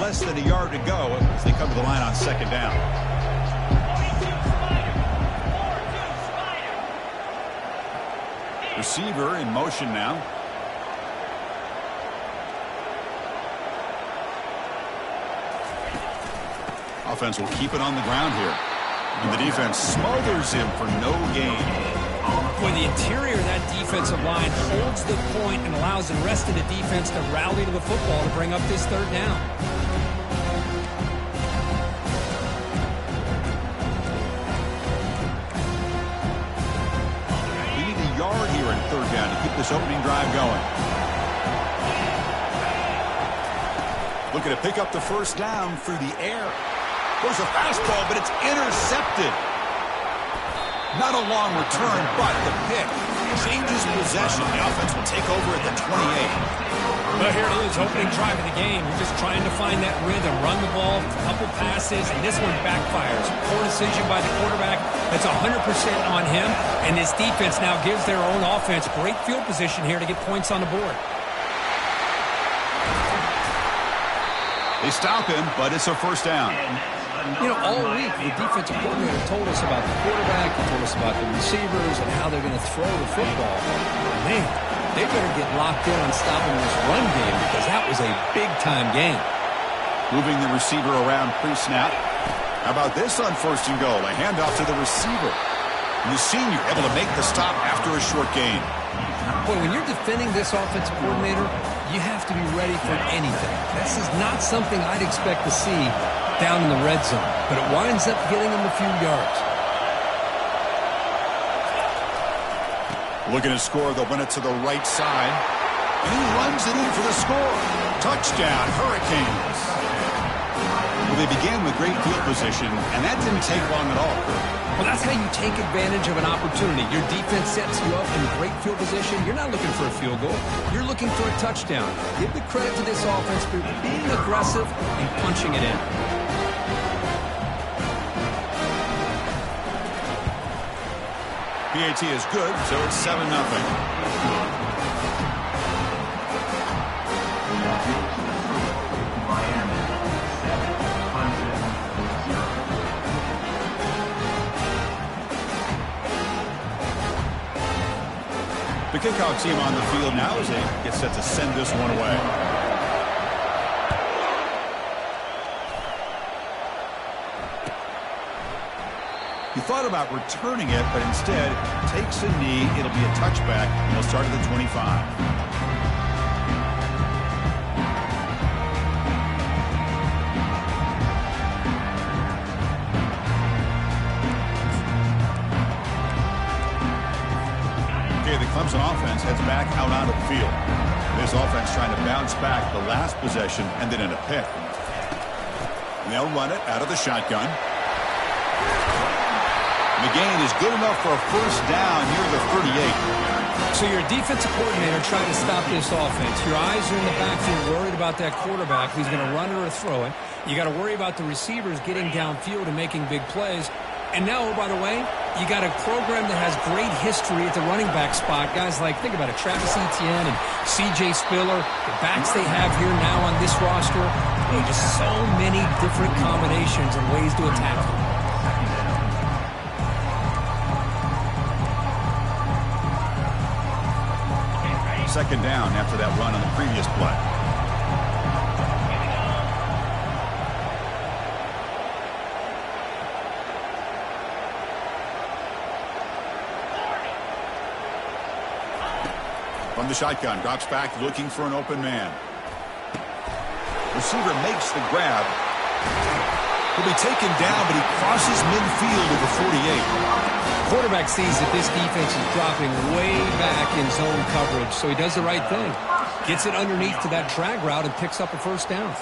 less than a yard to go as they come to the line on second down. Receiver in motion now. Offense will keep it on the ground here. And the defense smothers him for no gain. Boy, the interior of that defensive line holds the point and allows the rest of the defense to rally to the football to bring up this third down. We need a yard here in third down to keep this opening drive going. Looking to pick up the first down through the air. Goes a fastball, but it's intercepted. Not a long return, but the pick changes possession. The offense will take over at the 28. Well, here it is, opening drive of the game. You're just trying to find that rhythm, run the ball, a couple passes, and this one backfires. Poor decision by the quarterback. That's 100% on him, and this defense now gives their own offense great field position here to get points on the board. They stop him, but it's a first down. You know, all week, the defensive coordinator told us about the quarterback, he told us about the receivers and how they're going to throw the football. Man, they better get locked in on stopping this run game because that was a big-time game. Moving the receiver around pre-snap. How about this on first and goal? A handoff to the receiver. And the senior able to make the stop after a short gain. Boy, when you're defending this offensive coordinator, you have to be ready for anything. This is not something I'd expect to see down in the red zone, but it winds up getting him a few yards. Looking to score, they'll win it to the right side. And he runs it in for the score. Touchdown, Hurricanes. Well, they began with great field position, and that didn't take long at all. Well, that's how you take advantage of an opportunity. Your defense sets you up in great field position. You're not looking for a field goal. You're looking for a touchdown. Give the credit to this offense for being aggressive and punching it in. PAT is good, so it's 7-0. The kickoff team on the field now as they get set to send this one away. He thought about returning it, but instead takes a knee. It'll be a touchback, and they'll start at the 25. The Clemson offense heads back out onto the field. This offense trying to bounce back the last possession and then in a pick. And they'll run it out of the shotgun. And the gain is good enough for a first down near the 38. So you're a defensive coordinator trying to stop this offense. Your eyes are in the backfield worried about that quarterback who's going to run it or throw it. You got to worry about the receivers getting downfield and making big plays. And now, oh, by the way, you got a program that has great history at the running back spot. Guys like, think about it, Travis Etienne and C.J. Spiller, the backs they have here now on this roster. Just so many different combinations and ways to attack them. Second down after that run on the previous play. From the shotgun, drops back looking for an open man. Receiver makes the grab. He'll be taken down, but he crosses midfield to the 48. Quarterback sees that this defense is dropping way back in zone coverage, so he does the right thing. Gets it underneath to that drag route and picks up a first down.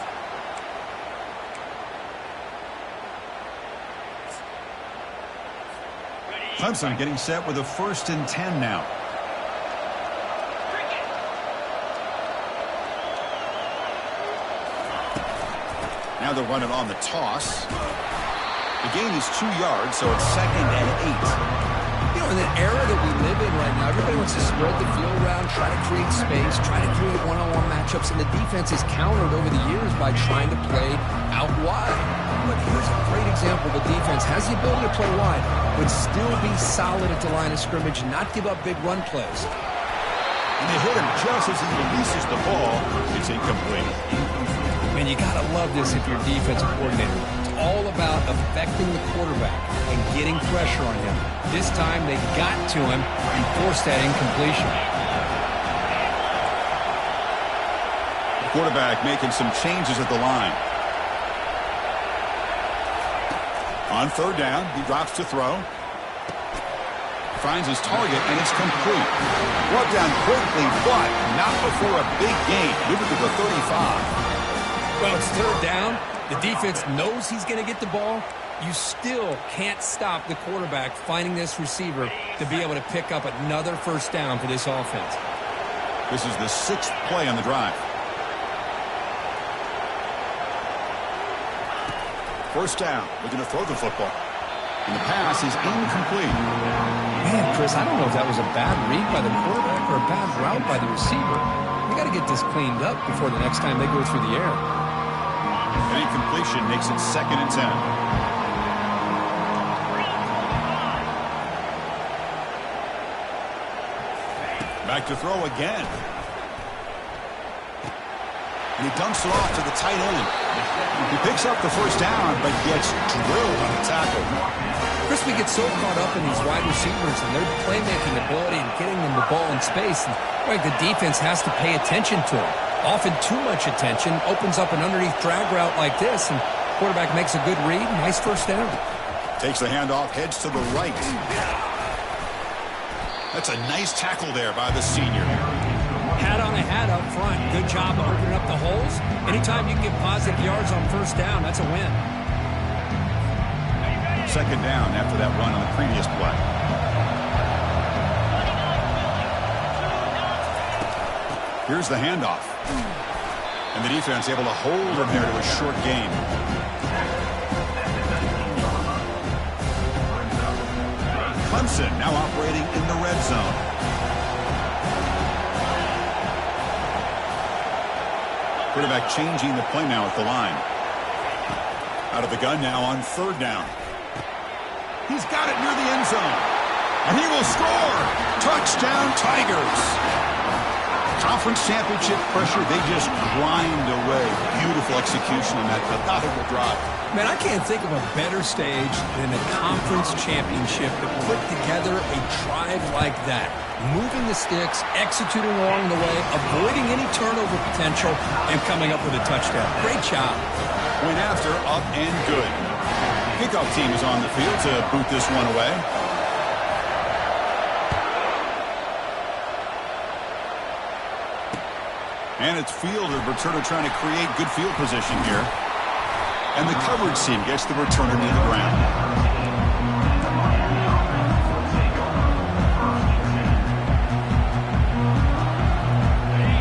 Clemson getting set with a 1st and 10 now. Now they're running on the toss. The gain is 2 yards, so it's 2nd and 8. You know, in the era that we live in right now, everybody wants to spread the field around, try to create space, try to create one-on-one matchups. matchups, and the defense is countered over the years by trying to play out wide. But here's a great example. The defense has the ability to play wide, but still be solid at the line of scrimmage, not give up big run plays. And they hit him just as he releases the ball. It's incomplete. Man, you got to love this if you're a defensive coordinator. It's all about affecting the quarterback and getting pressure on him. This time they got to him and forced that incompletion. The quarterback making some changes at the line. On third down, he drops to throw. Finds his target, and it's complete. Brought down quickly, but not before a big gain. Moving to the 35. Well, it's third down. The defense knows he's going to get the ball. You still can't stop the quarterback finding this receiver to be able to pick up another first down for this offense. This is the 6th play on the drive. First down. Looking to throw the football. And the pass is incomplete. Man, Chris, I don't know if that was a bad read by the quarterback or a bad route by the receiver. We got to get this cleaned up before the next time they go through the air. An incompletion makes it 2nd and 10. Back to throw again. And he dumps it off to the tight end. He picks up the first down, but gets drilled on the tackle. Chris, we get so caught up in these wide receivers and their playmaking ability and getting them the ball in space. And boy, the defense has to pay attention to them. Often too much attention opens up an underneath drag route like this, and quarterback makes a good read. Nice first down. Takes the handoff, heads to the right. That's a nice tackle there by the senior. Hat on a hat up front. Good job of opening up the holes. Anytime you can get positive yards on first down, that's a win. Second down after that run on the previous play. Here's the handoff. And the defense able to hold him there to a short gain. Clemson now operating in the red zone. Quarterback changing the play now at the line. Out of the gun now on third down. He's got it near the end zone. And he will score. Touchdown, Tigers. Conference championship pressure, they just grind away. Beautiful execution on that methodical drive. Man, I can't think of a better stage than the conference championship to put together a drive like that. Moving the sticks, executing along the way, avoiding any turnover potential, and coming up with a touchdown. Great job. Went after, up and good. Kickoff team is on the field to boot this one away. And it's fielder returner trying to create good field position here. And the coverage team gets the returner near the ground.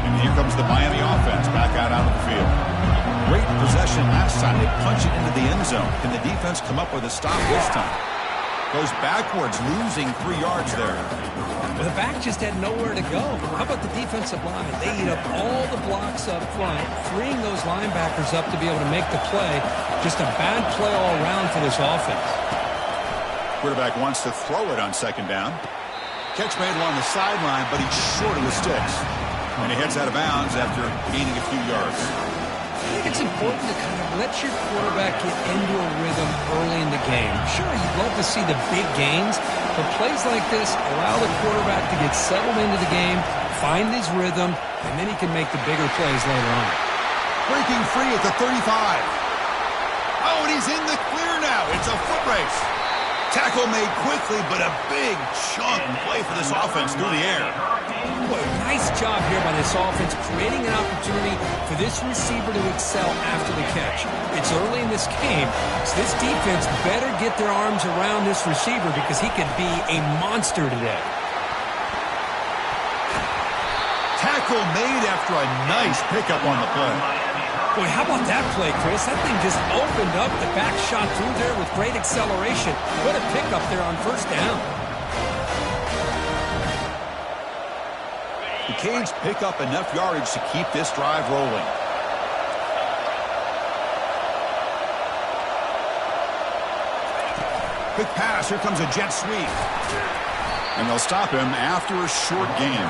And here comes the Miami offense back out of the field. Great possession last time. They punch it into the end zone. Can the defense come up with a stop this time? Goes backwards, losing 3 yards there. Well, the back just had nowhere to go. How about the defensive line? They eat up all the blocks up front, freeing those linebackers up to be able to make the play. Just a bad play all around for this offense. Quarterback wants to throw it on second down. Catch made along the sideline, but he's short of the sticks. And he heads out of bounds after gaining a few yards. I think it's important to kind of let your quarterback get into a rhythm early in the game. Sure, you'd love to see the big gains, but plays like this allow the quarterback to get settled into the game, find his rhythm, and then he can make the bigger plays later on. Breaking free at the 35. Oh, and he's in the clear now. It's a foot race. Tackle made quickly, but a big chunk play for this offense through the air. Boy, nice job here by this offense, creating an opportunity for this receiver to excel after the catch. It's early in this game, so this defense better get their arms around this receiver because he could be a monster today. Tackle made after a nice pickup on the play. Boy, how about that play, Chris? That thing just opened up. The back shot through there with great acceleration. What a pickup there on first down. The Canes pick up enough yardage to keep this drive rolling. Quick pass. Here comes a jet sweep. And they'll stop him after a short gain.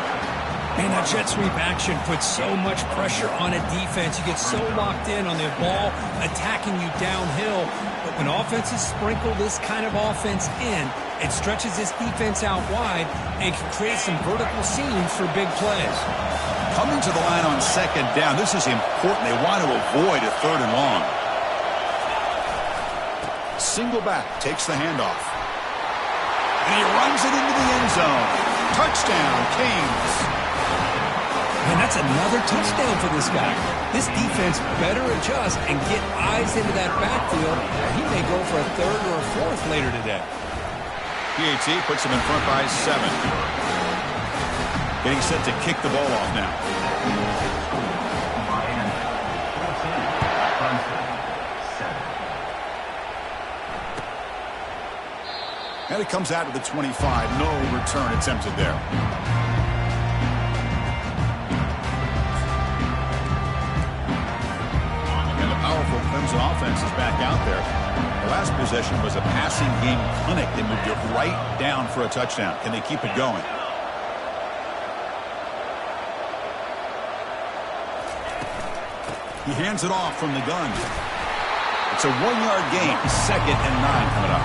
Man, that jet sweep action puts so much pressure on a defense. You get so locked in on the ball attacking you downhill. But when offenses sprinkle this kind of offense in, it stretches this defense out wide and can create some vertical seams for big plays. Coming to the line on second down, this is important. They want to avoid a third and long. Single back, takes the handoff. And he runs it into the end zone. Touchdown, Canes. And that's another touchdown for this guy. This defense better adjust and get eyes into that backfield. He may go for a third or a fourth later today. PAT puts him in front by 7. Getting set to kick the ball off now. And it comes out to the 25. No return attempted there. And the powerful Clemson offense is back out there. The last possession was a passing game clinic. They moved it right down for a touchdown. Can they keep it going? He hands it off from the gun. It's a 1-yard gain. 2nd and 9 coming up.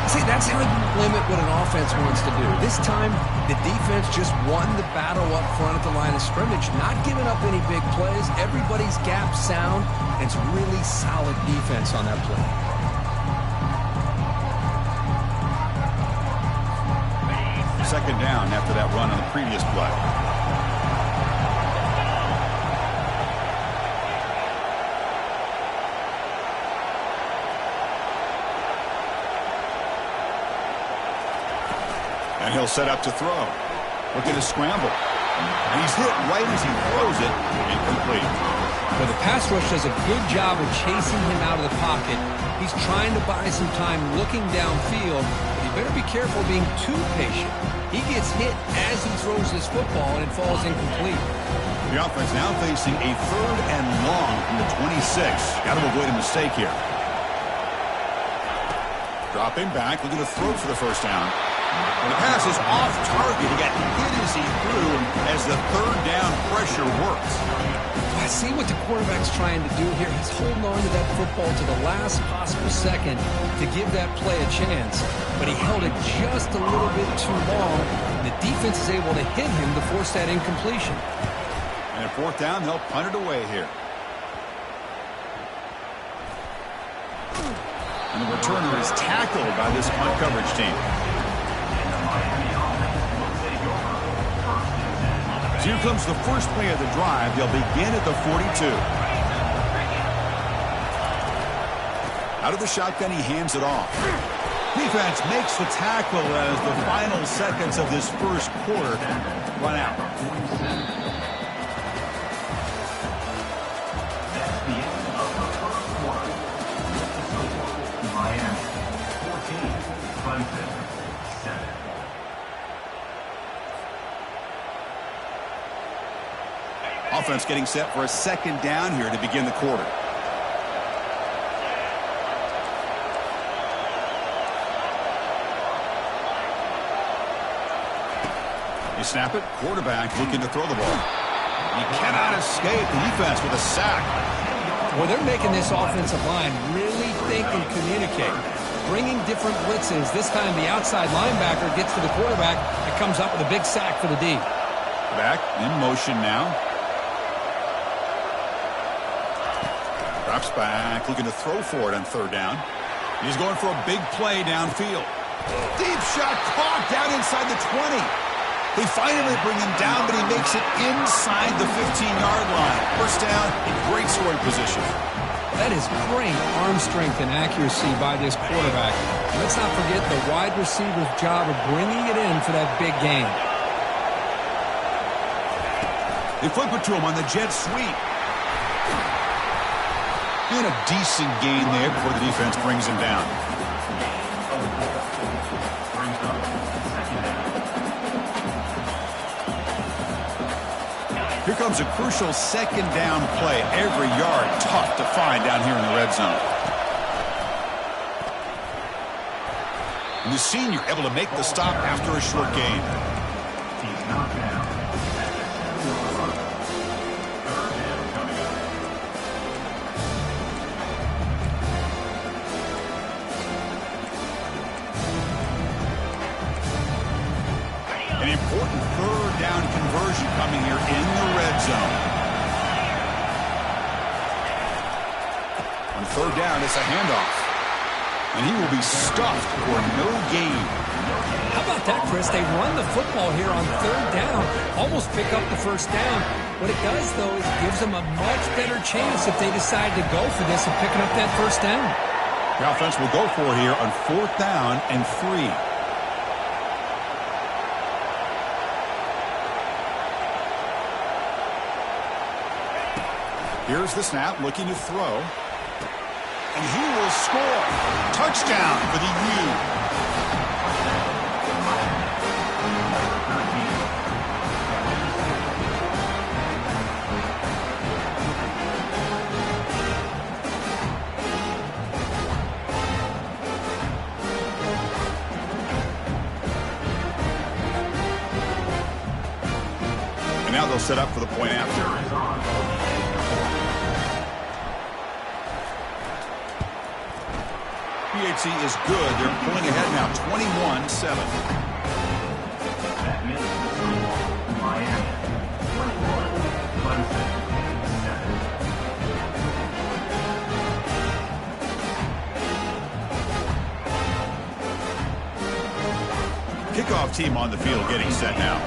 See, that's how you limit what an offense wants to do. This time, the defense just won the battle up front at the line of scrimmage, not giving up any big plays. Everybody's gap sound, and it's really solid defense on that play. Second down after that run on the previous play. And he'll set up to throw. Looking to scramble. And he's hit right as he throws it. Incomplete. Well, the pass rush does a good job of chasing him out of the pocket. He's trying to buy some time looking downfield. But you better be careful being too patient. He gets hit as he throws this football, and it falls incomplete. The offense now facing a 3rd and long from the 26. Got to avoid a mistake here. Dropping back, looking to throw for the first down. And the pass is off target. He got hit as he threw as the 3rd down pressure worked. I see what the quarterback's trying to do here. He's holding on to that football to the last possible second to give that play a chance. But he held it just a little bit too long. The defense is able to hit him to force that incompletion. And at 4th down, they'll punt it away here. And the returner is tackled by this punt coverage team. So here comes the first play of the drive. They'll begin at the 42. Out of the shotgun, he hands it off. Defense makes the tackle as the final seconds of this first quarter run out. Offense getting set for a 2nd down here to begin the quarter. They snap it. Quarterback looking to throw the ball. He cannot escape the defense with a sack. Well, they're making this offensive line really think and communicate. Bringing different blitzes. This time the outside linebacker gets to the quarterback and comes up with a big sack for the D. Back in motion now. Drops back, looking to throw for it on 3rd down. He's going for a big play downfield. Deep shot caught down inside the 20. They finally bring him down, but he makes it inside the 15-yard line. First down, great scoring position. That is great arm strength and accuracy by this quarterback. Let's not forget the wide receiver's job of bringing it in for that big gain. They flip it to him on the jet sweep. And a decent gain there before the defense brings him down. Here comes a crucial second down play. Every yard tough to find down here in the red zone. And the senior able to make the stop after a short gain. He's knocked down. An important third down conversion coming here in the red zone. On third down, it's a handoff. And he will be stuffed for no gain. How about that, Chris? They run the football here on third down, almost pick up the first down. What it does, though, is it gives them a much better chance if they decide to go for this and picking up that first down. The offense will go for it here on fourth down and 3. Here's the snap, looking to throw. And he will score. Touchdown for the U. And now they'll set up for the point after. PHC is good. They're pulling ahead now, 21-7. That misses Miami. 21, Clemson, 7. Kickoff team on the field getting set now.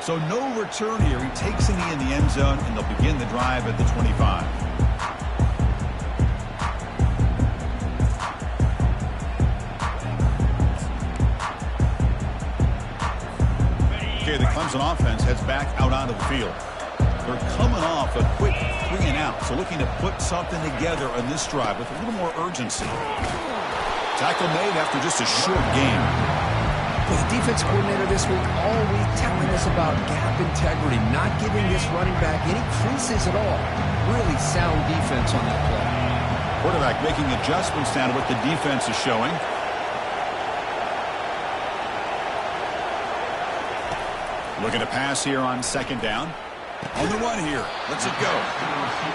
So no return here. He takes a knee in the end zone, and they'll begin the drive at the 25. Okay, the Clemson offense heads back out onto the field. They're coming off a quick 3 and out, so looking to put something together on this drive with a little more urgency. Tackle made after just a short game. Well, the defense coordinator this week all week telling us about gap integrity, not giving this running back any creases at all. Really sound defense on that play. Quarterback making adjustments down to what the defense is showing. Looking to pass here on second down. On the run here. Let's it go.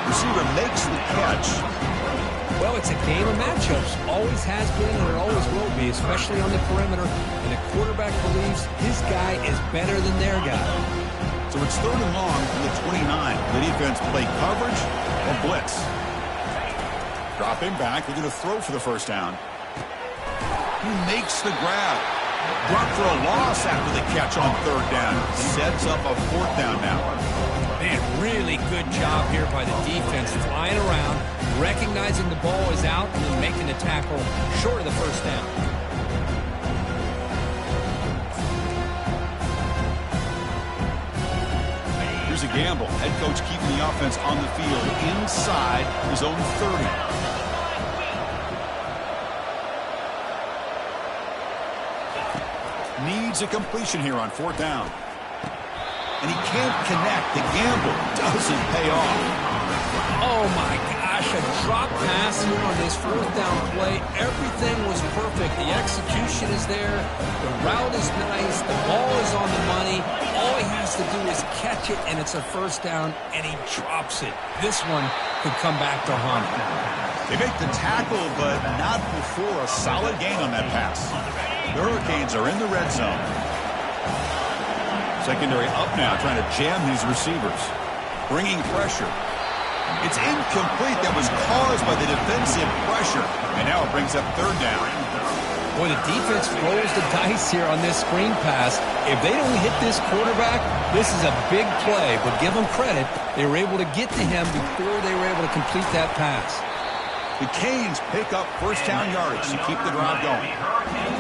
Receiver makes the catch. Well, it's a game of matchups. Always has been and it always will be, especially on the perimeter. And the quarterback believes his guy is better than their guy. So it's third and long from the 29. The defense play coverage or blitz. Dropping back. They're going to throw for the first down. He makes the grab. Brought for a loss after the catch on third down. Sets up a fourth down now. Man, really good job here by the defense flying around, recognizing the ball is out, and then making the tackle short of the first down. Here's a gamble. Head coach keeping the offense on the field inside his own 30. Needs a completion here on fourth down. And he can't connect. The gamble doesn't pay off. Oh, my gosh, a drop pass here on this fourth down play. Everything was perfect. The execution is there. The route is nice. The ball is on the money. All he has to do is catch it, and it's a first down, and he drops it. This one could come back to haunt him. They make the tackle, but not before a solid gain on that pass. The Hurricanes are in the red zone. Secondary up now, trying to jam these receivers. Bringing pressure. It's incomplete. That was caused by the defensive pressure. And now it brings up third down. Boy, the defense rolls the dice here on this screen pass. If they don't hit this quarterback, this is a big play. But give them credit. They were able to get to him before they were able to complete that pass. The Canes pick up first down yardage to keep the drive going.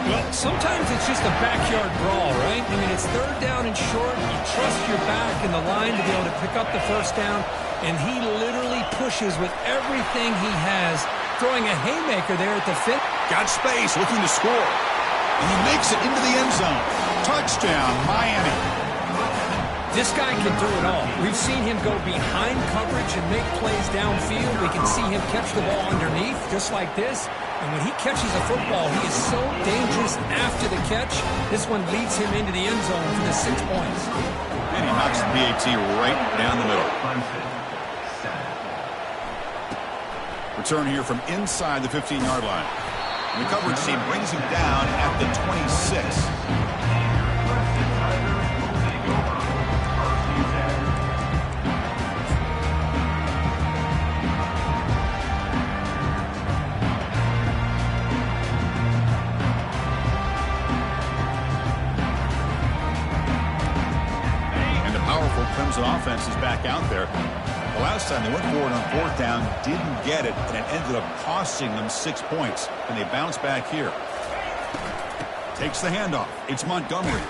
Well, sometimes it's just a backyard brawl, right? I mean, it's third down and short. You trust your back in the line to be able to pick up the first down. and he literally pushes with everything he has, throwing a haymaker there at the fifth. Got space, looking to score. And he makes it into the end zone. Touchdown, Miami. This guy can do it all. We've seen him go behind coverage and make plays downfield. We can see him catch the ball underneath, just like this. And when he catches a football, he is so dangerous after the catch. This one leads him into the end zone for the 6 points. And he knocks the PAT right down the middle. Return here from inside the 15-yard line. And the coverage team brings him down at the 26. Clemson offense is back out there. The last time they went forward on fourth down, didn't get it, and it ended up costing them 6 points. And they bounce back here. Takes the handoff. It's Montgomery.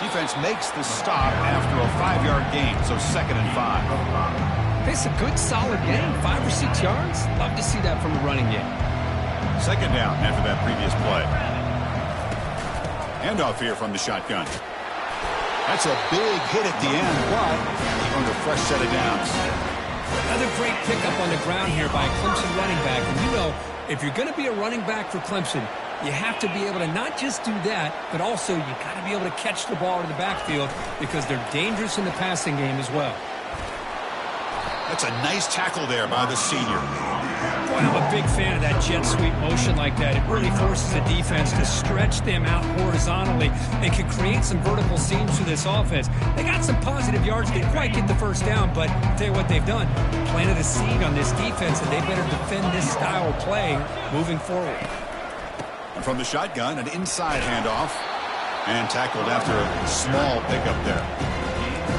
Defense makes the stop after a 5-yard gain, so 2nd and 5. It's a good, solid game, 5 or 6 yards. Love to see that from the running game. 2nd down after that previous play. Handoff here from the shotgun. That's a big hit at the end, but he earned a fresh set of downs. Another great pickup on the ground here by a Clemson running back. And you know, if you're going to be a running back for Clemson, you have to be able to not just do that, but also you got to be able to catch the ball in the backfield because they're dangerous in the passing game as well. That's a nice tackle there by the senior. Boy, I'm a big fan of that jet sweep motion like that. It really forces the defense to stretch them out horizontally and can create some vertical seams through this offense. They got some positive yards. They didn't quite get the first down, but I'll tell you what they've done. Planted a seed on this defense, and they better defend this style of play moving forward. And from the shotgun, an inside handoff. And tackled after a small pickup there.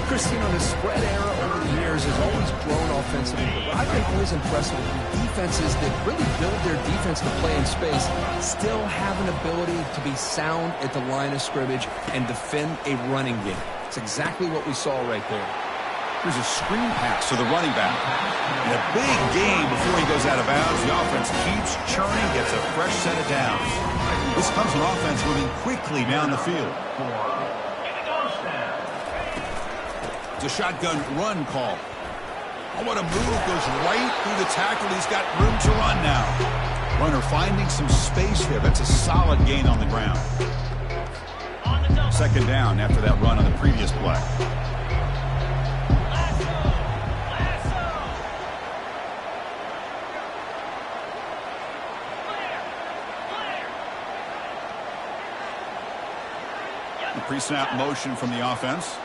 Chris, you know, the spread era over the years has always grown offensively, but I've been always impressed with the defenses that really build their defense to play in space, still have an ability to be sound at the line of scrimmage and defend a running game. It's exactly what we saw right there. Here's a screen pass to the running back. In a big game before he goes out of bounds, the offense keeps churning, gets a fresh set of downs. This comes an offense moving quickly down the field. It's a shotgun run call. Oh, what a move. Goes right through the tackle. He's got room to run now. Runner finding some space there. That's a solid gain on the ground. 2nd down after that run on the previous play. The pre-snap motion from the offense.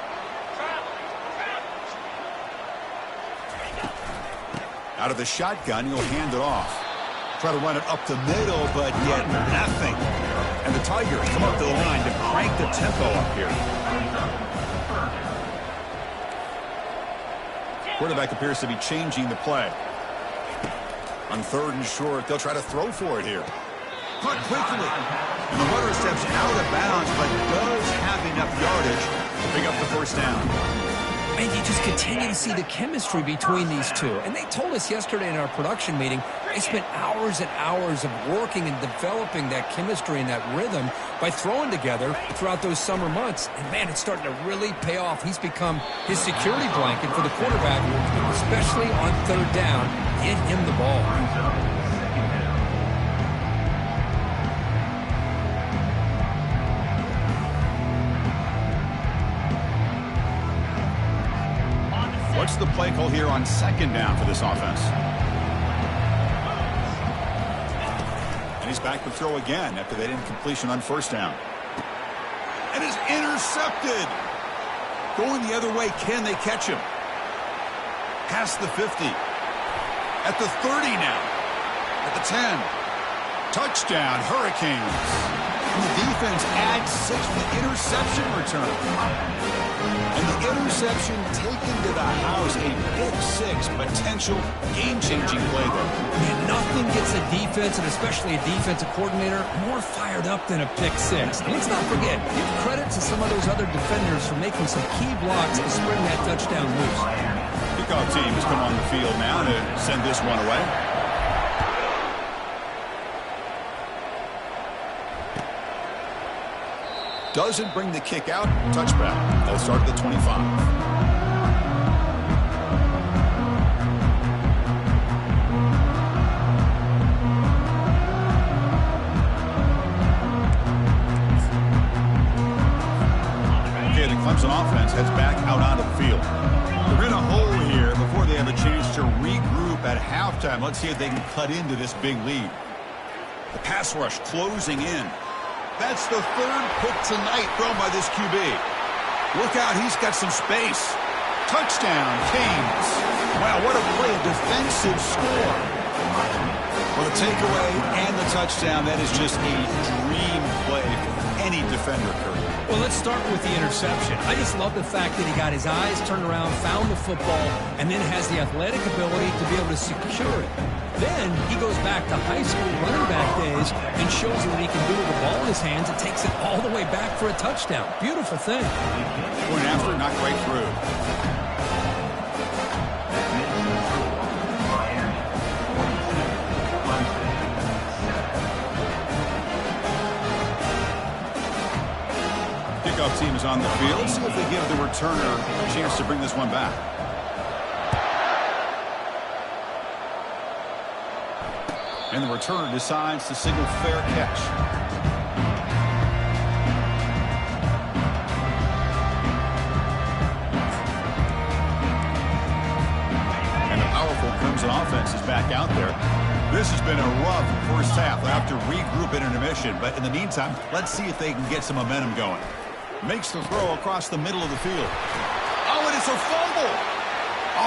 Out of the shotgun, he'll hand it off. Try to run it up the middle, but yet nothing. And the Tigers come up to the line to crank the tempo up here. Quarterback appears to be changing the play. On 3rd and short, they'll try to throw for it here. Caught quickly. And the runner steps out of bounds, but does have enough yardage to pick up the first down. And you just continue to see the chemistry between these two. And they told us yesterday in our production meeting, they spent hours and hours of working and developing that chemistry and that rhythm by throwing together throughout those summer months. And, man, it's starting to really pay off. He's become his security blanket for the quarterback, especially on 3rd down. Get him the ball. What's the play call here on 2nd down for this offense? And he's back to throw again after that incompletion on 1st down. And is intercepted. Going the other way, can they catch him? Past the 50. At the 30 now. At the 10. Touchdown, Hurricanes. And the defense adds 6 to the interception return. And the interception taken to the house, a big 6, potential game-changing play there. And nothing gets a defense, and especially a defensive coordinator, more fired up than a pick 6. And let's not forget, give credit to some of those other defenders for making some key blocks to spring that touchdown loose. Here kickoff team has come on the field now to send this one away. Doesn't bring the kick out. Touchback. They'll start at the 25. Clemson offense heads back out onto the field. They're in a hole here before they have a chance to regroup at halftime. Let's see if they can cut into this big lead. The pass rush closing in. That's the third pick tonight thrown by this QB. Look out, he's got some space. Touchdown, Canes. Wow, what a play, a defensive score. Well, the takeaway and the touchdown, that is just a dream play for any defender, Curry. Well, let's start with the interception. I just love the fact that he got his eyes turned around, found the football, and then has the athletic ability to be able to secure it. Then he goes back to high school running back days and shows you what he can do with the ball in his hands and takes it all the way back for a touchdown. Beautiful thing. Going after it, not quite through. Kickoff team is on the field. See if they give the returner a chance to bring this one back. And the returner decides to signal fair catch. And the powerful Clemson offense is back out there. This has been a rough first half. They'll have to regroup in intermission. But in the meantime, let's see if they can get some momentum going. Makes the throw across the middle of the field. Oh, and it's a fumble.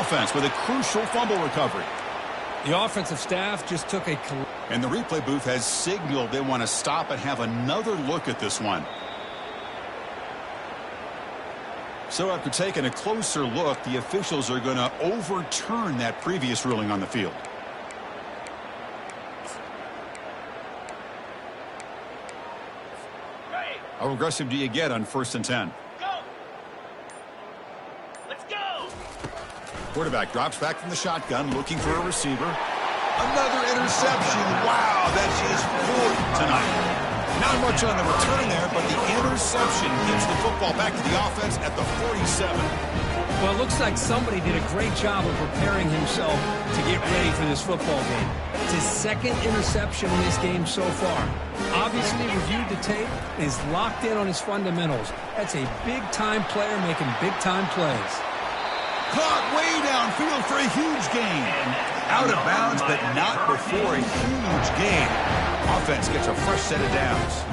Offense with a crucial fumble recovery. The offensive staff just took a... And the replay booth has signaled they want to stop and have another look at this one. So after taking a closer look, the officials are going to overturn that previous ruling on the field. How aggressive do you get on 1st and 10? Go! Let's go! Quarterback drops back from the shotgun, looking for a receiver. Another interception. Wow, that's his 4th tonight. Not much on the return there, but the interception gets the football back to the offense at the 47. Well, it looks like somebody did a great job of preparing himself to get ready for this football game. It's his 2nd interception in this game so far. Obviously reviewed the tape, is locked in on his fundamentals. That's a big-time player making big-time plays. Caught way downfield for a huge gain. Out of bounds, but not before a huge gain. Offense gets a fresh set of downs.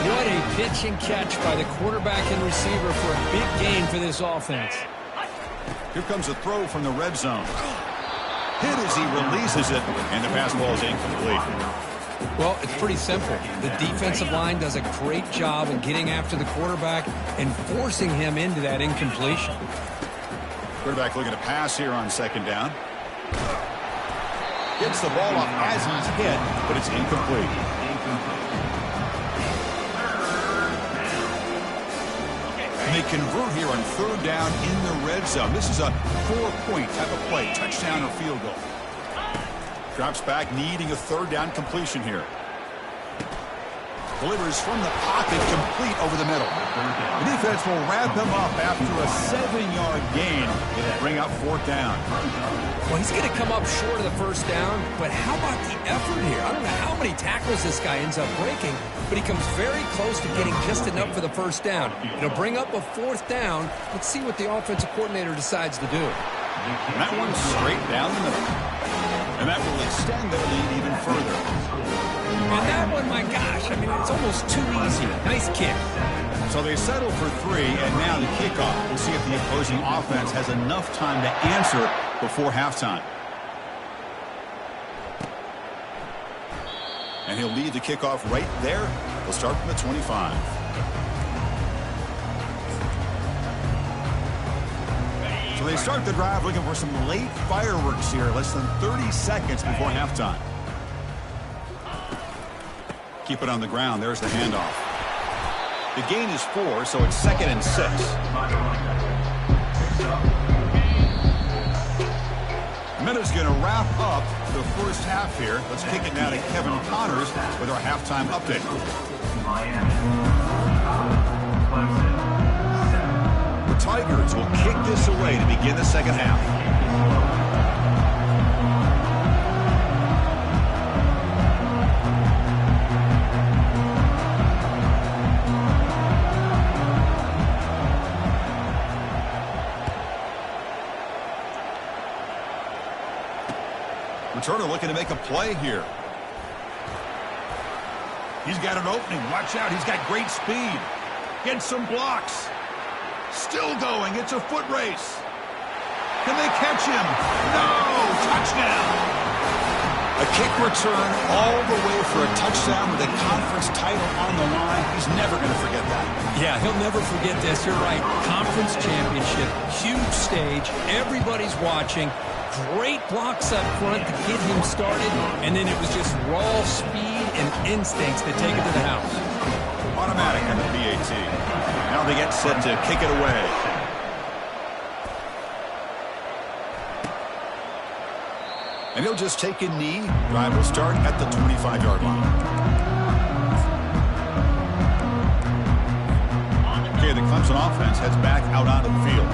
What a pitch and catch by the quarterback and receiver for a big gain for this offense. Here comes a throw from the red zone. Hit as he releases it, and the pass ball is incomplete. Well, it's pretty simple. The defensive line does a great job of getting after the quarterback and forcing him into that incompletion. Quarterback looking to pass here on 2nd down. Gets the ball off as he's hit, but it's incomplete. And they convert here on 3rd down in the red zone. This is a 4-point type of play, touchdown or field goal. Drops back, needing a 3rd down completion here. Delivers from the pocket, complete over the middle. The defense will wrap him up after a 7-yard gain. It'll bring up 4th down. Well, he's going to come up short of the 1st down, but how about the effort here? I don't know how many tackles this guy ends up breaking, but he comes very close to getting just enough for the 1st down. It'll bring up a 4th down. Let's see what the offensive coordinator decides to do. And that one's straight down the middle. And that will extend their lead even further. And that one, my gosh, I mean, it's almost too easy. Nice kick. So they settle for 3, and now the kickoff. We'll see if the opposing offense has enough time to answer before halftime. And he'll lead the kickoff right there. We'll start from the 25. So they start the drive looking for some late fireworks here. Less than 30 seconds before halftime. Keep it on the ground. There's the handoff. The gain is 4, so it's 2nd and 6. That is going to wrap up the first half here. Let's kick it now to Kevin Connors with our halftime update. Miami. Clemson. 7. The Tigers will kick this away to begin the second half. Returner looking to make a play here. He's got an opening. Watch out. He's got great speed. Gets some blocks. Still going. It's a foot race. Can they catch him? No! Touchdown! A kick return all the way for a touchdown with a conference title on the line. He's never going to forget that. Yeah, he'll never forget this. You're right. Conference championship. Huge stage. Everybody's watching. Great blocks up front to get him started, and then it was just raw speed and instincts that take it to the house. Automatic on the PAT. Now they get set to kick it away. And he'll just take a knee. Drive will start at the 25-yard line. Okay, the Clemson offense heads back out onto the field.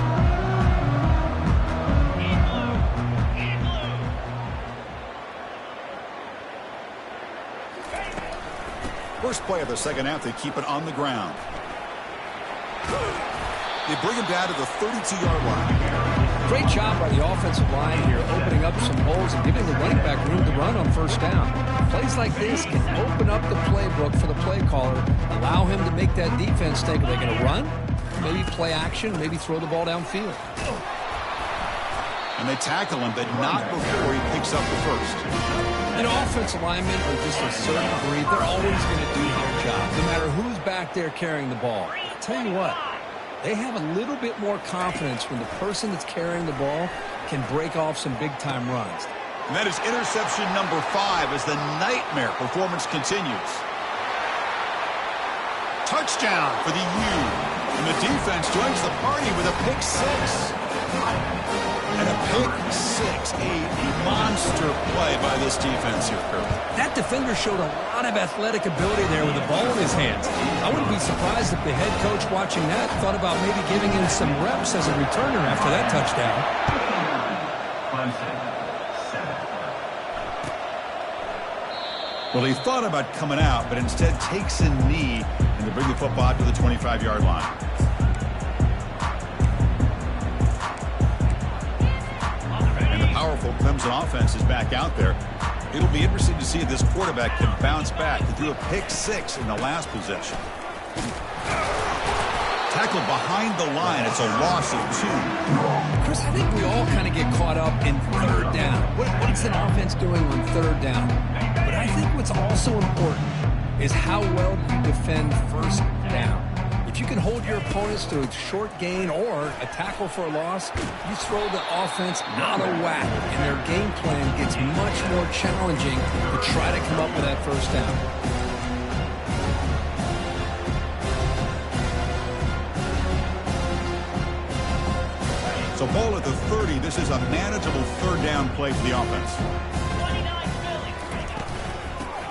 First play of the second half, they keep it on the ground. They bring him down to the 32-yard line. Great job by the offensive line here, opening up some holes and giving the running back room to run on first down. Plays like this can open up the playbook for the play caller, allow him to make that defense think, are they going to run? Maybe play action, maybe throw the ball downfield. And they tackle him, but not before he picks up the first. You know, offensive linemen are just a certain breed. They're always going to do their job, no matter who's back there carrying the ball. I'll tell you what, they have a little bit more confidence when the person that's carrying the ball can break off some big-time runs. And that is interception number 5 as the nightmare performance continues. Touchdown for the U. And the defense joins the party with a pick 6. And a pick 6, a monster play by this defense here, Kirk. That defender showed a lot of athletic ability there with the ball in his hands. I wouldn't be surprised if the head coach watching that thought about maybe giving him some reps as a returner after that touchdown. Clemson. 7. Well, he thought about coming out, but instead takes a knee and to bring the football out to the 25-yard line. Powerful Clemson offense is back out there. It'll be interesting to see if this quarterback can bounce back. He threw a pick 6 in the last possession. Tackled behind the line. It's a loss of 2. Chris, I think we all kind of get caught up in third down. What is an offense doing on third down? But I think what's also important is how well you defend first down. If you can hold your opponents to a short gain or a tackle for a loss, you throw the offense out of whack, and their game plan gets much more challenging to try to come up with that first down. So ball at the 30. This is a manageable third down play for the offense.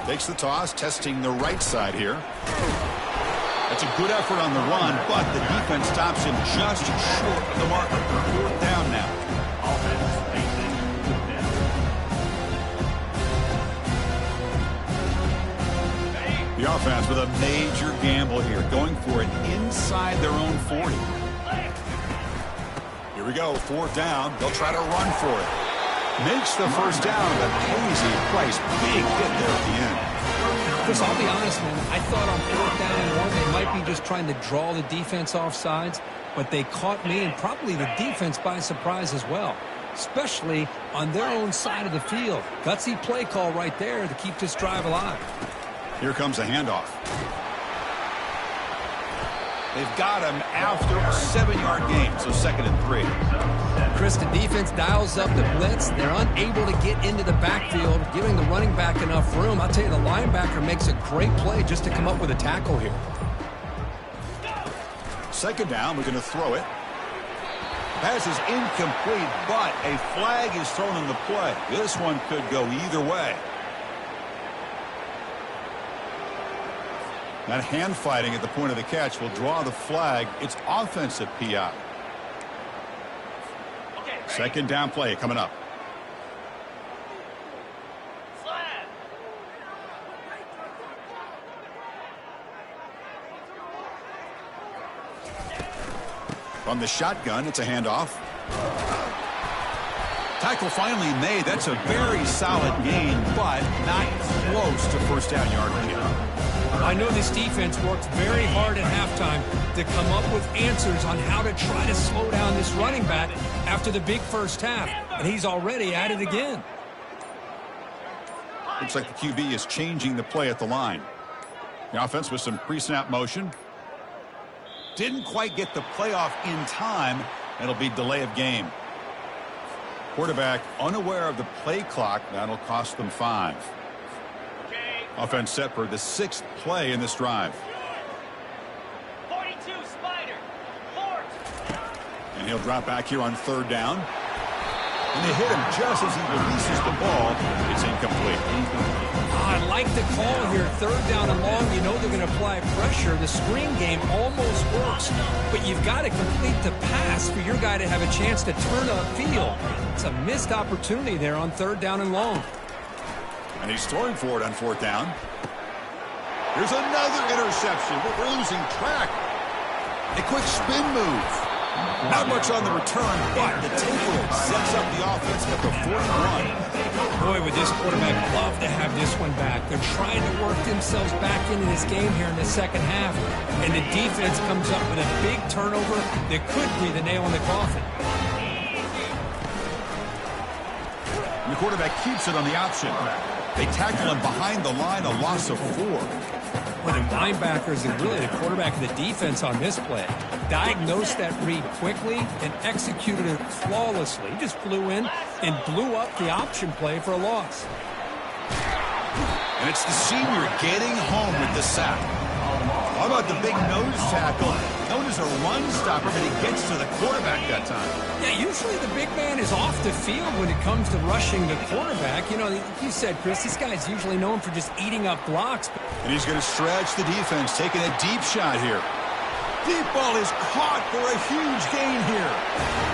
Takes the toss, testing the right side here. That's a good effort on the run, but the defense stops him just short of the marker. 4th down now. Offense facing the The offense with a major gamble here, going for it inside their own 40. Here we go, 4th down. They'll try to run for it. Makes the first down, but pays a price. Big hit there at the end. Chris, I'll be honest, man. I thought on 4th down and 1, they might be just trying to draw the defense off sides, but they caught me and probably the defense by surprise as well, especially on their own side of the field. Gutsy play call right there to keep this drive alive. Here comes a handoff. They've got him after a 7-yard gain, so 2nd and 3. Chris, the defense dials up the blitz. They're unable to get into the backfield, giving the running back enough room. I'll tell you, the linebacker makes a great play just to come up with a tackle here. 2nd down, we're going to throw it. Pass is incomplete, but a flag is thrown in the play. This one could go either way. That hand fighting at the point of the catch will draw the flag. It's offensive PI. Second down play coming up. From the shotgun, it's a handoff. Tackle finally made. That's a very solid gain, but not close to first down yardage yet. I know this defense worked very hard at halftime to come up with answers on how to try to slow down this running back after the big first half, and he's already at it again. Looks like the QB is changing the play at the line. The offense with some pre-snap motion. Didn't quite get the play off in time. It'll be delay of game. Quarterback unaware of the play clock. That'll cost them 5. Offense set for the 6th play in this drive. 42 Spider. And he'll drop back here on 3rd down. And they hit him just as he releases the ball. It's incomplete. I like the call here. 3rd down and long. You know they're going to apply pressure. The screen game almost works, but you've got to complete the pass for your guy to have a chance to turn upfield. It's a missed opportunity there on 3rd down and long. And he's throwing for it on 4th down. There's another interception. We're losing track. A quick spin move. Not much on the return, but the takeaway sets up the offense at the 41. Boy, would this quarterback love to have this one back. They're trying to work themselves back into this game here in the second half, and the defense comes up with a big turnover that could be the nail in the coffin. And the quarterback keeps it on the option. They tackle him behind the line, a loss of 4. Well, the linebackers and really the quarterback of the defense on this play diagnosed that read quickly and executed it flawlessly. He just flew in and blew up the option play for a loss. And it's the senior getting home with the sack. How about the big nose tackle? Known as a run stopper, but he gets to the quarterback that time. Yeah, usually the big man is off the field when it comes to rushing the quarterback. You know, you said, Chris, this guy's usually known for just eating up blocks. And he's going to stretch the defense, taking a deep shot here. Deep ball is caught for a huge gain here.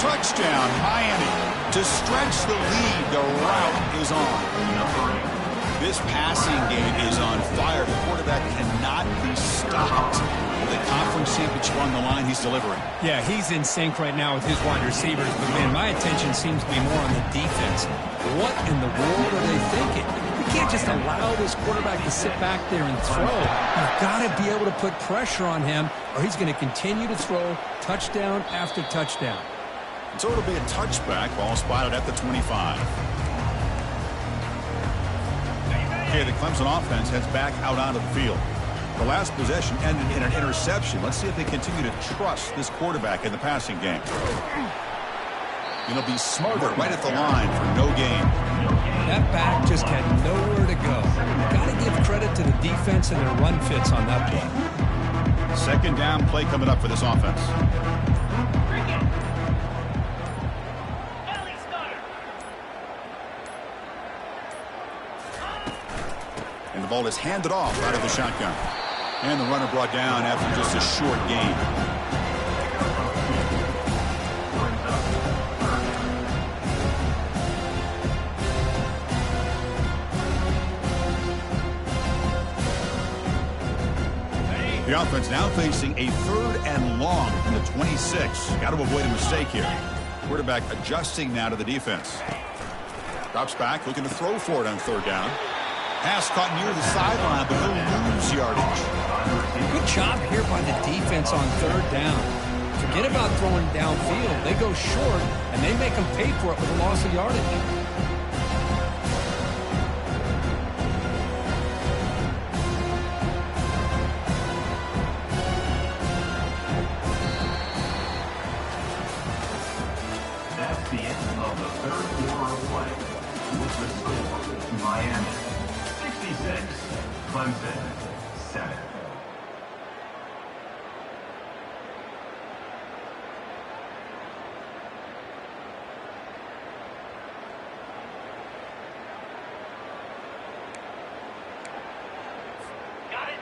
Touchdown, Miami. To stretch the lead, the route is on. This passing game is on fire. The quarterback cannot be stopped. With the conference championship on the line, he's delivering. Yeah, he's in sync right now with his wide receivers. But, man, my attention seems to be more on the defense. What in the world are they thinking? You can't just allow this quarterback to sit back there and throw. You've got to be able to put pressure on him, or he's going to continue to throw touchdown after touchdown. And so it'll be a touchback. Ball spotted at the 25. Okay, the Clemson offense heads back out onto the field. The last possession ended in an interception. Let's see if they continue to trust this quarterback in the passing game. It'll be smothered right at the line for no gain. That back just had nowhere to go. Got to give credit to the defense and their run fits on that play. Second down play coming up for this offense. And the ball is handed off out of the shotgun. And the runner brought down after just a short gain. The offense now facing a 3rd and long from the 26. Got to avoid a mistake here. Quarterback adjusting now to the defense. Drops back, looking to throw for it on 3rd down. Pass caught near the sideline, but he'll lose yardage. Good job here by the defense on 3rd down. Forget about throwing downfield. They go short, and they make them pay for it with a loss of yardage. That's the end of the 3rd quarter of play. With the score, Miami 66, Clemson 7.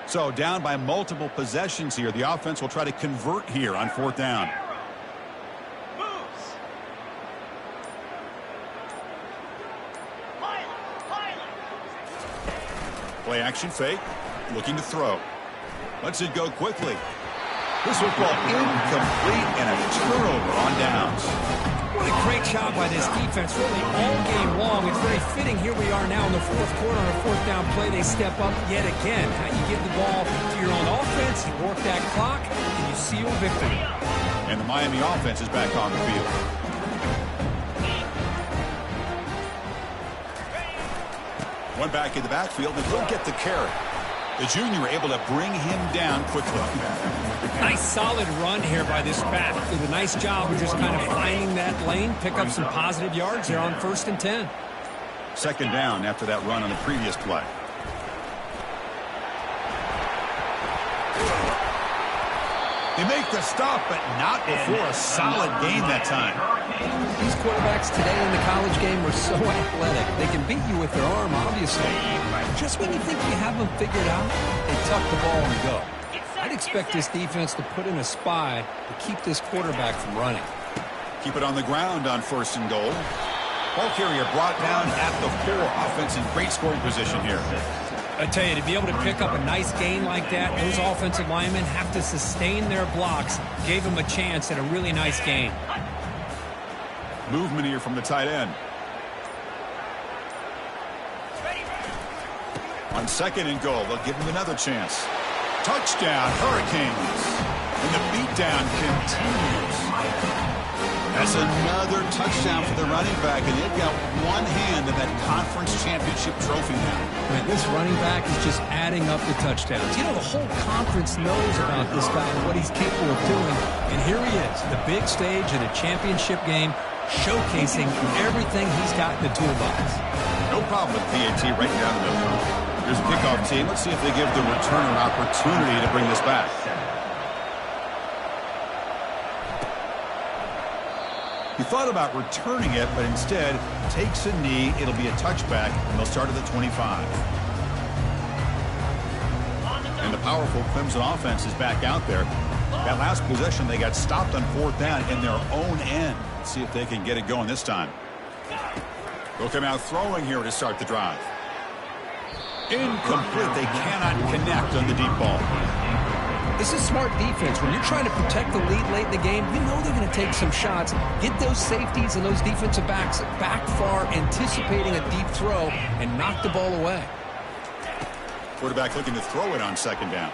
So down by multiple possessions here. The offense will try to convert here on 4th down. Moves. Play action fake. Looking to throw. Lets it go quickly. This football incomplete and a turnover on downs. What a great job by this defense, really all game long. It's very fitting. Here we are now in the 4th quarter on a 4th down play. They step up yet again. How you give the ball to your own offense, you work that clock, and you seal victory. And the Miami offense is back on the field. One back in the backfield, and he'll get the carry. The junior able to bring him down quickly. Nice solid run here by this back. Did a nice job of just kind of finding that lane, pick up some positive yards there on 1st and 10. 2nd down after that run on the previous play. They make the stop, but not before a solid gain that time. These quarterbacks today in the college game are so athletic. They can beat you with their arm, obviously. Just when you think you have them figured out, they tuck the ball and go. I'd expect this defense to put in a spy to keep this quarterback from running. Keep it on the ground on 1st and goal. Ball carrier brought down at the 4. Offense in great scoring position here. I tell you, to be able to pick up a nice gain like that, those offensive linemen have to sustain their blocks. Gave them a chance at a really nice gain. Movement here from the tight end. On 2nd and goal, they'll give him another chance. Touchdown, Hurricanes. And the beatdown continues. That's another touchdown for the running back, and they've got one hand in that conference championship trophy now. Man, this running back is just adding up the touchdowns. You know, the whole conference knows about this guy and what he's capable of doing. And here he is, the big stage in a championship game, showcasing everything he's got in the toolbox. No problem with PAT right down the middle. Here's a kickoff team. Let's see if they give the returner an opportunity to bring this back. He thought about returning it, but instead takes a knee. It'll be a touchback, and they'll start at the 25. And the powerful Clemson offense is back out there. That last possession, they got stopped on 4th down in their own end. Let's see if they can get it going this time. They'll come out throwing here to start the drive. Incomplete. They cannot connect on the deep ball. This is smart defense. When you're trying to protect the lead late in the game, you know they're going to take some shots. Get those safeties and those defensive backs back far, anticipating a deep throw, and knock the ball away. Quarterback looking to throw it on 2nd down.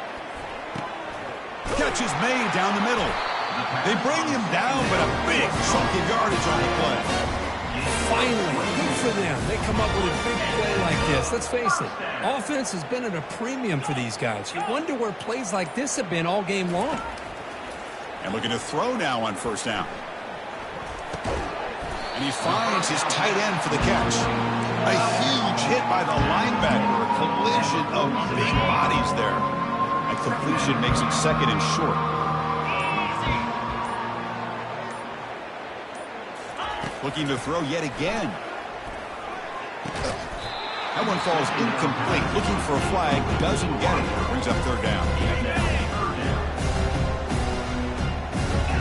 Catch is made down the middle. They bring him down, but a big chunk of yardage on the play. Finally, good for them. They come up with a big play like this. Let's face it, offense has been at a premium for these guys. You wonder where plays like this have been all game long. And looking to throw now on 1st down. And he finds his tight end for the catch. A huge hit by the linebacker. A collision of big bodies there. A completion makes it 2nd and short. Looking to throw yet again. That one falls incomplete. Looking for a flag. Doesn't get it. Brings up 3rd down.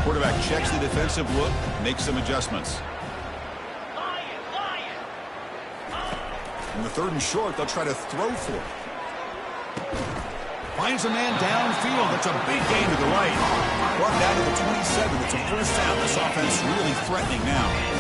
Quarterback checks the defensive look. Makes some adjustments. In the 3rd and short, they'll try to throw for it. Finds a man downfield. That's a big gain to the right. Brought down to the 27. It's a 1st down. This offense really threatening now.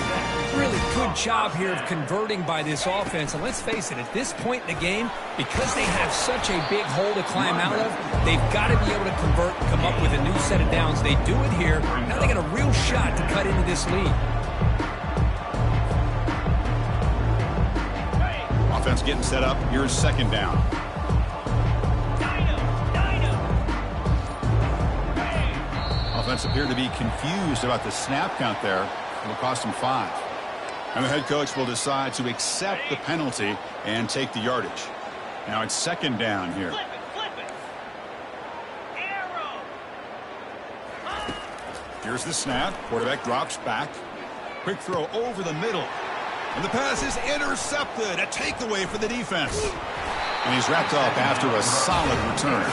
Really good job here of converting by this offense. And let's face it, at this point in the game, because they have such a big hole to climb out of, they've got to be able to convert, come up with a new set of downs. They do it here. Now they got a real shot to cut into this lead. Offense getting set up. Here's 2nd down. Offense appeared to be confused about the snap count there. It will cost him 5. And the head coach will decide to accept the penalty and take the yardage. Now it's 2nd down here. Flip it. Arrow. Here's the snap. Quarterback drops back. Quick throw over the middle. And the pass is intercepted. A takeaway for the defense. And he's wrapped up after a solid return.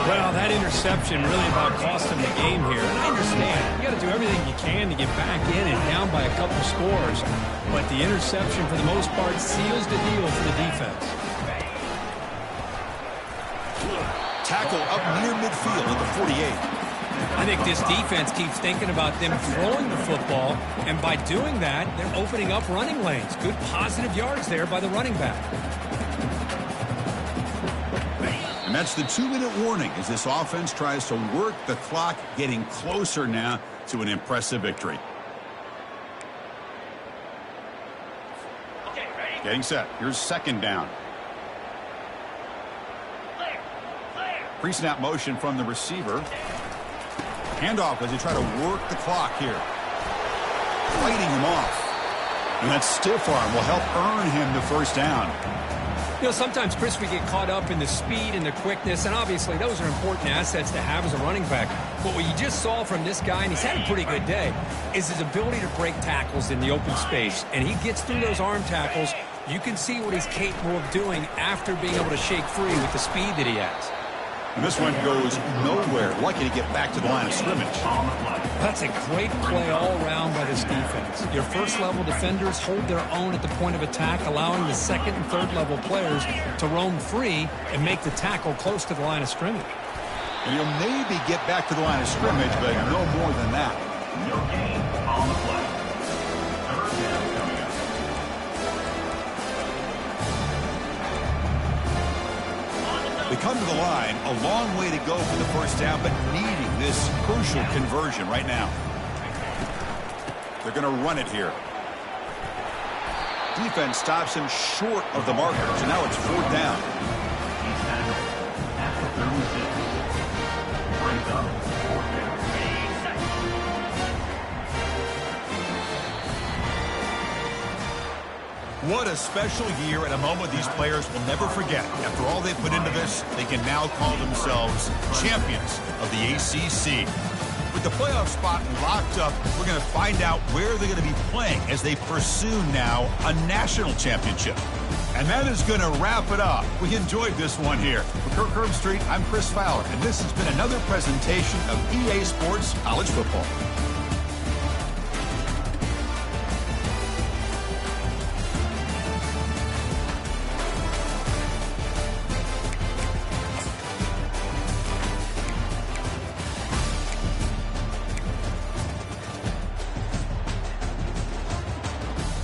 Well, that interception really about cost him the game here. And I understand. You got to do everything you can to get back in and down by a couple scores. But the interception, for the most part, seals the deal for the defense. Tackle up near midfield at the 48. I think this defense keeps thinking about them throwing the football, and by doing that, they're opening up running lanes. Good positive yards there by the running back. And that's the 2-minute warning as this offense tries to work the clock, getting closer now to an impressive victory. Okay, ready? Getting set. Here's second down. Clear. Clear. Pre-snap motion from the receiver. Handoff as they try to work the clock here. Fighting him off. And that stiff arm will help earn him the first down. You know, sometimes, Chris, we get caught up in the speed and the quickness, and obviously those are important assets to have as a running back. But what you just saw from this guy, and he's had a pretty good day, is his ability to break tackles in the open space. And he gets through those arm tackles. You can see what he's capable of doing after being able to shake free with the speed that he has. And this one goes nowhere. Lucky to get back to the line of scrimmage. That's a great play all around by this defense. Your first-level defenders hold their own at the point of attack, allowing the second and third-level players to roam free and make the tackle close to the line of scrimmage. And he'll maybe get back to the line of scrimmage, but no more than that. No gain on the play. Third down coming up. They come to the line, a long way to go for the first down, but needing this crucial conversion right now. They're going to run it here. Defense stops him short of the marker, so now it's fourth down. He's tackled at the 36. Brings up fourth down. What a special year and a moment these players will never forget. After all they put into this, they can now call themselves champions of the ACC. With the playoff spot locked up, we're going to find out where they're going to be playing as they pursue now a national championship. And that is going to wrap it up. We enjoyed this one here. For Kirk Herbstreit, I'm Chris Fowler, and this has been another presentation of EA Sports College Football.